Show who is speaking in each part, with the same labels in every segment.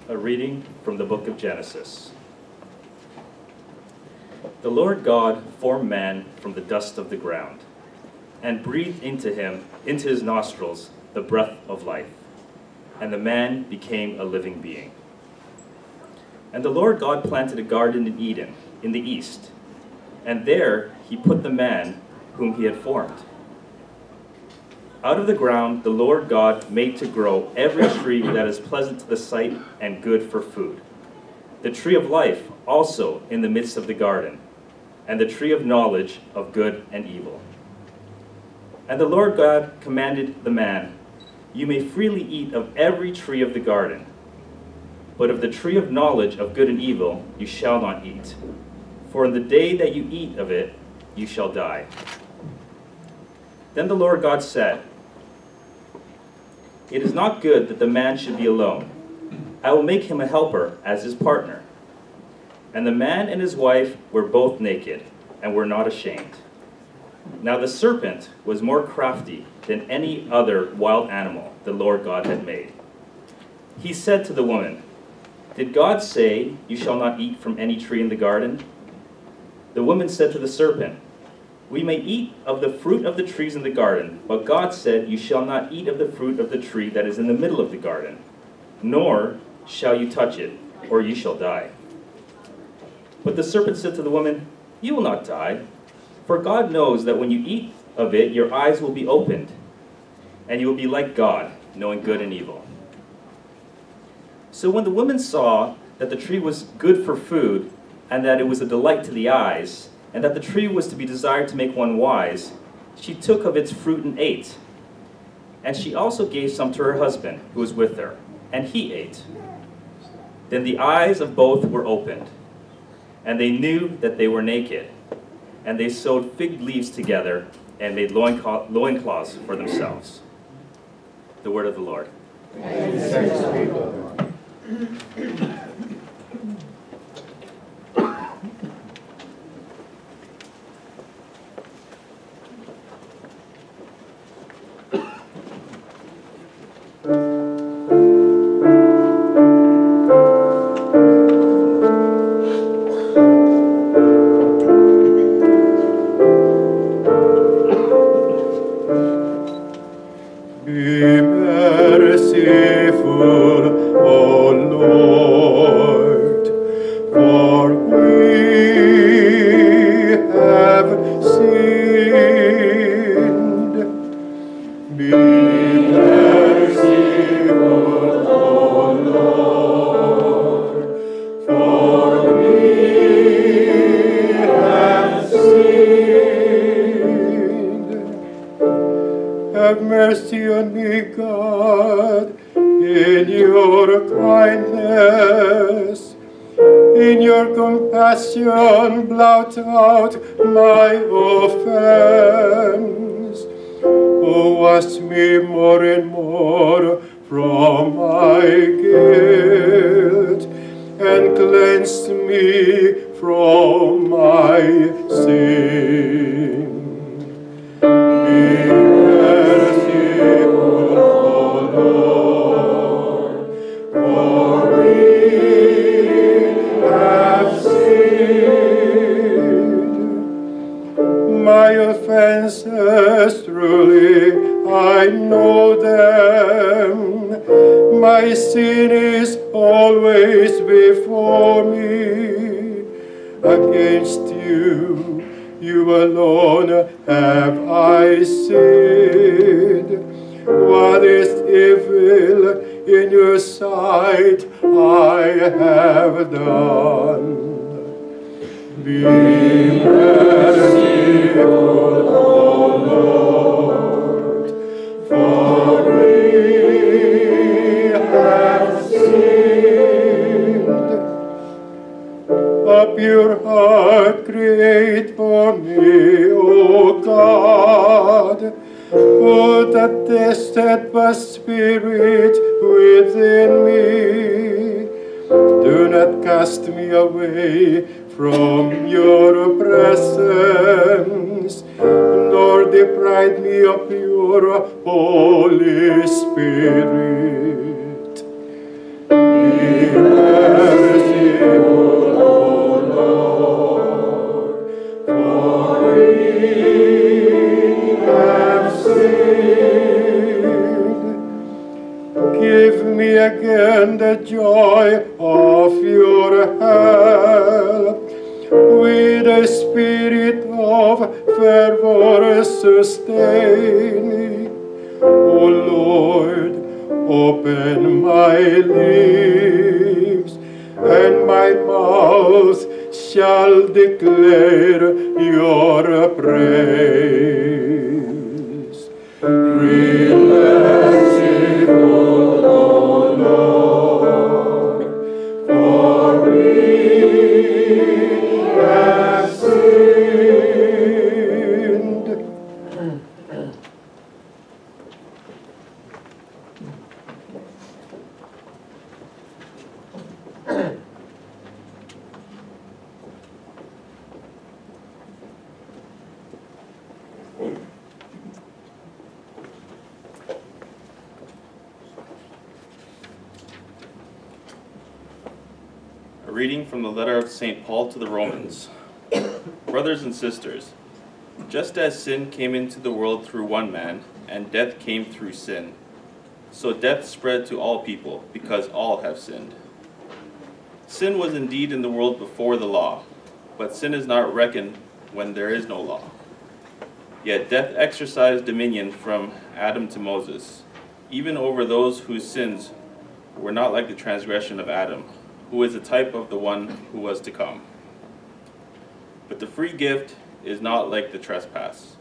Speaker 1: A reading from the book of Genesis. The Lord God formed man from the dust of the ground, and breathed into his nostrils, the breath of life, and the man became a living being. And the Lord God planted a garden in Eden, in the east, and there he put the man whom he had formed. Out of the ground the Lord God made to grow every tree that is pleasant to the sight and good for food, the tree of life also in the midst of the garden, and the tree of knowledge of good and evil. And the Lord God commanded the man, "You may freely eat of every tree of the garden, but of the tree of knowledge of good and evil you shall not eat, for in the day that you eat of it you shall die." Then the Lord God said, "It is not good that the man should be alone. I will make him a helper as his partner." And the man and his wife were both naked, and were not ashamed. Now the serpent was more crafty than any other wild animal the Lord God had made. He said to the woman, "Did God say, 'You shall not eat from any tree in the garden'?" The woman said to the serpent, "We may eat of the fruit of the trees in the garden, but God said, 'You shall not eat of the fruit of the tree that is in the middle of the garden, nor shall you touch it, or you shall die.' But the serpent said to the woman, 'You will not die, for God knows that when you eat of it, your eyes will be opened, and you will be like God, knowing good and evil.' So when the woman saw that the tree was good for food, and that it was a delight to the eyes, and that the tree was to be desired to make one wise, she took of its fruit and ate. And she also gave some to her husband, who was with her, and he ate. Then the eyes of both were opened, and they knew that they were naked. And they sewed fig leaves together and made loincloths for themselves." The word of the Lord.
Speaker 2: Thanks be to God.
Speaker 3: Have mercy on me, God, in your kindness. In your compassion, blot out my offense. Oh, wash me more and more from my guilt, and cleanse me from my sin. Be merciful, O Lord, for we have sinned. My offenses, truly, I know them. My sin is always before me. Against you, you alone have I sinned. What is evil in your sight I have done. Be merciful, O Lord, for we have sinned. A pure heart create for me, O God. Put a steadfast spirit within me. Do not cast me away from your presence, nor deprive me of your Holy Spirit. Be and the joy of your help. With a spirit of fervor sustaining, O Lord, open my lips, and my mouth shall declare your praise. Merciful, O Lord, for we have sinned.
Speaker 4: A reading from the letter of St. Paul to the Romans. Brothers and sisters, just as sin came into the world through one man, and death came through sin, so death spread to all people, because all have sinned. Sin was indeed in the world before the law, but sin is not reckoned when there is no law. Yet death exercised dominion from Adam to Moses, even over those whose sins were not like the transgression of Adam, who is a type of the one who was to come. But the free gift is not like the trespass.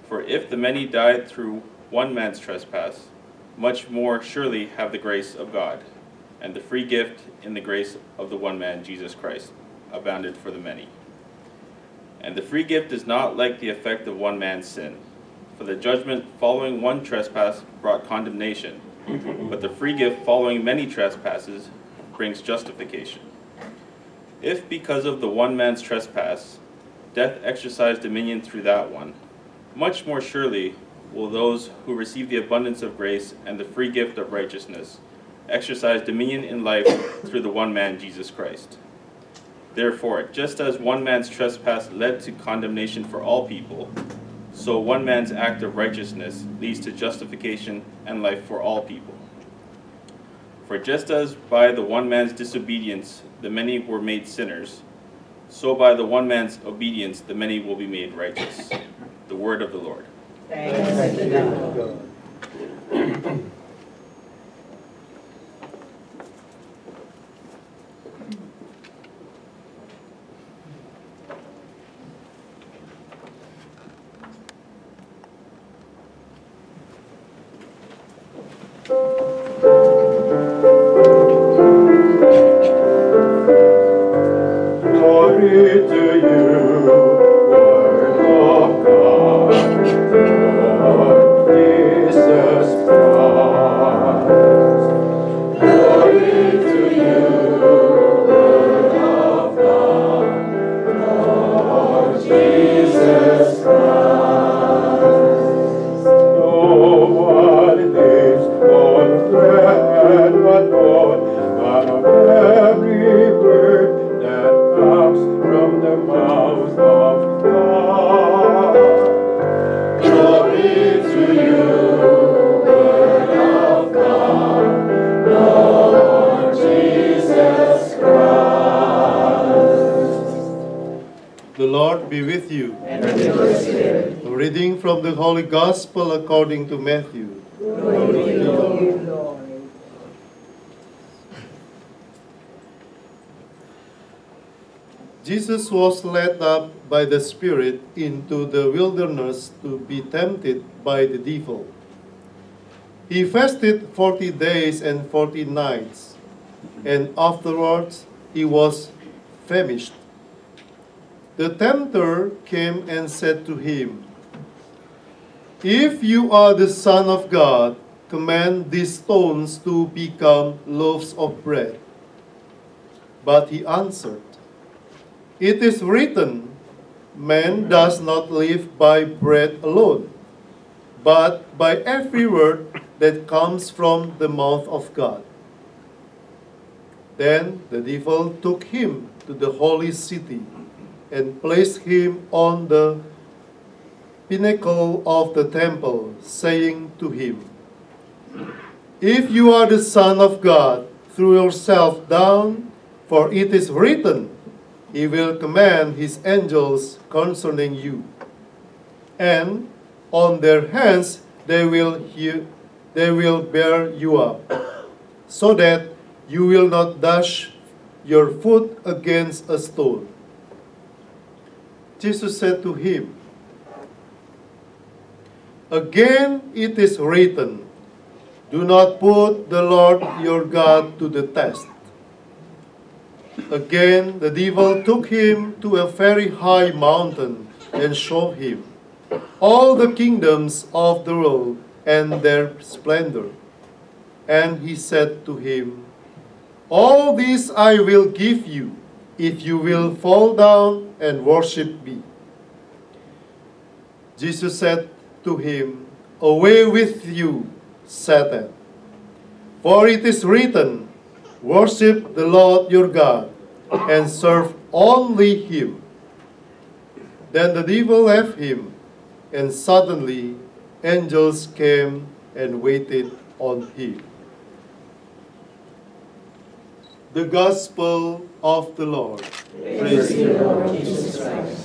Speaker 4: For if the many died through one man's trespass, much more surely have the grace of God, and the free gift in the grace of the one man, Jesus Christ, abounded for the many. And the free gift is not like the effect of one man's sin. For the judgment following one trespass brought condemnation, but the free gift following many trespasses brings justification. If because of the one man's trespass, death exercised dominion through that one, much more surely will those who receive the abundance of grace and the free gift of righteousness exercise dominion in life through the one man, Jesus Christ. Therefore, just as one man's trespass led to condemnation for all people, so one man's act of righteousness leads to justification and life for all people. For just as by the one man's disobedience the many were made sinners, so by the one man's obedience the many will be made righteous. The word of the Lord.
Speaker 2: Thanks be to God.
Speaker 3: Glory to you, Word of God, Lord Jesus Christ. Glory to you, Word of God, Lord Jesus Christ. No one lives on bread alone, but on every word that comes from the mouth of God. Glory to you, Word of God, Lord Jesus Christ.
Speaker 5: The Lord be with you.
Speaker 2: And with your spirit.
Speaker 5: A reading from the Holy Gospel according to Matthew.
Speaker 2: Glory to you, Lord.
Speaker 5: Jesus was led up by the Spirit into the wilderness to be tempted by the devil. He fasted 40 days and 40 nights, and afterwards he was famished. The tempter came and said to him, "If you are the Son of God, command these stones to become loaves of bread." But he answered, "It is written, man does not live by bread alone, but by every word that comes from the mouth of God." Then the devil took him to the holy city and placed him on the pinnacle of the temple, saying to him, If you are the Son of God, throw yourself down, for it is written, He will command His angels concerning you. And on their hands they will bear you up, so that you will not dash your foot against a stone. Jesus said to him, Again it is written, Do not put the Lord your God to the test. Again the devil took him to a very high mountain and showed him all the kingdoms of the world and their splendor. And he said to him, All this I will give you, if you will fall down and worship me. Jesus said to him, Away with you, Satan. For it is written, Worship the Lord your God, and serve only Him. Then the devil left him, and suddenly angels came and waited on him. The Gospel of the Lord.
Speaker 2: Praise to you, Lord Jesus Christ.